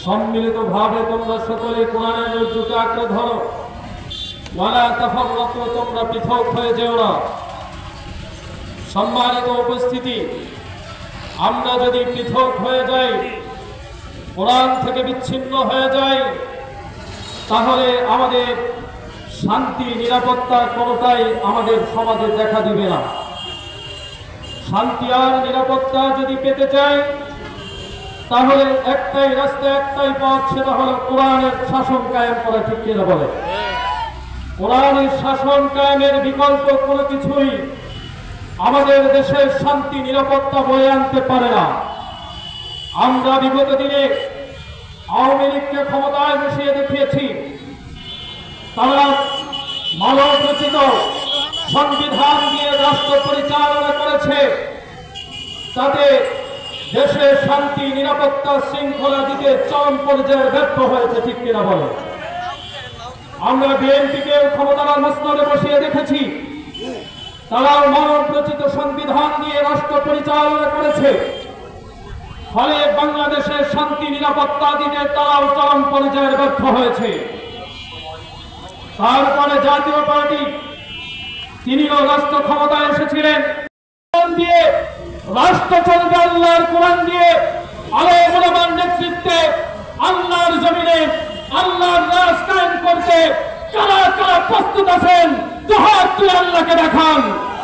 সম্মিলিত ভাবে তোমরা সকলে কোরআনের রজ্জুকে আঁকড়ে ধরো, ওয়ালা তাফাররাকু, তোমরা পৃথক হয়ে যেও না। সম্মানিত উপস্থিতি, আমরা যদি পৃথক হয়ে যাই, কোরআন থেকে বিচ্ছিন্ন হয়ে যাই, তাহলে আমাদের শান্তি নিরাপত্তা কোনোটাই আমাদের সমাজে দেখা দিবে না। শান্তি আর নিরাপত্তা যদি পেতে চাই, তাহলে একটাই রাস্তা, একটাই পথ, সেটা হলো কোরআনের শাসন কায়েম করা। ঠিক কিনা বলে? কোরআনের শাসন কায়েমের বিকল্প কোনো কিছুই আমাদের দেশের শান্তি নিরাপত্তা বয়ে আনতে পারে না। আমরা বিগত দিনে আওয়ামী লীগকে ক্ষমতায় বসিয়ে দেখিয়েছি। তারা মানব রচিত সংবিধান দিয়ে রাষ্ট্র পরিচালনা করেছে, তাতে দেশের শান্তি নিরাপত্তা শৃঙ্খলা দিতে চরম পর্যায়ে ব্যর্থ হয়েছে। ঠিক কিনা বলে? আমরা বিএনপিকে ক্ষমতার মসনদে বসিয়ে দেখেছি, তারাও মানব রচিত সংবিধান দিয়ে রাষ্ট্র পরিচালনা করেছে, ফলে বাংলাদেশের শান্তি নিরাপত্তা দিতে তারাও চরম পর্যায়ে ব্যর্থ হয়েছে। তারপরে জাতীয় পার্টি, তিনিও রাষ্ট্র ক্ষমতায় এসেছিলেন, দিয়ে রাষ্ট্র চলবে আল্লাহর কোরআন দিয়ে, আলেম ওলামার নেতৃত্বে আল্লাহর জমিনে আল্লাহর রাজ কায়েম করতে কারা কারা প্রস্তুত আছেন? দুহাত তুলে আল্লাহকে দেখান।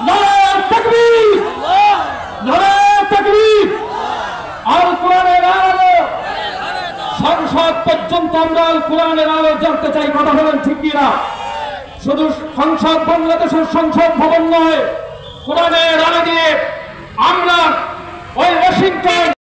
নারায়ে তাকবীর, নারায়ে তাকবীর। আল কোরআনের আলো, সংসদ পর্যন্ত আমরা আল কোরআনের আলো জানতে চাই। কথা বলেন ঠিক কিনা? শুধু সংসদ, বাংলাদেশের সংসদ ভবন নয়, কোরআনের আলো দিয়ে আমরা ওই ওয়াশিংটন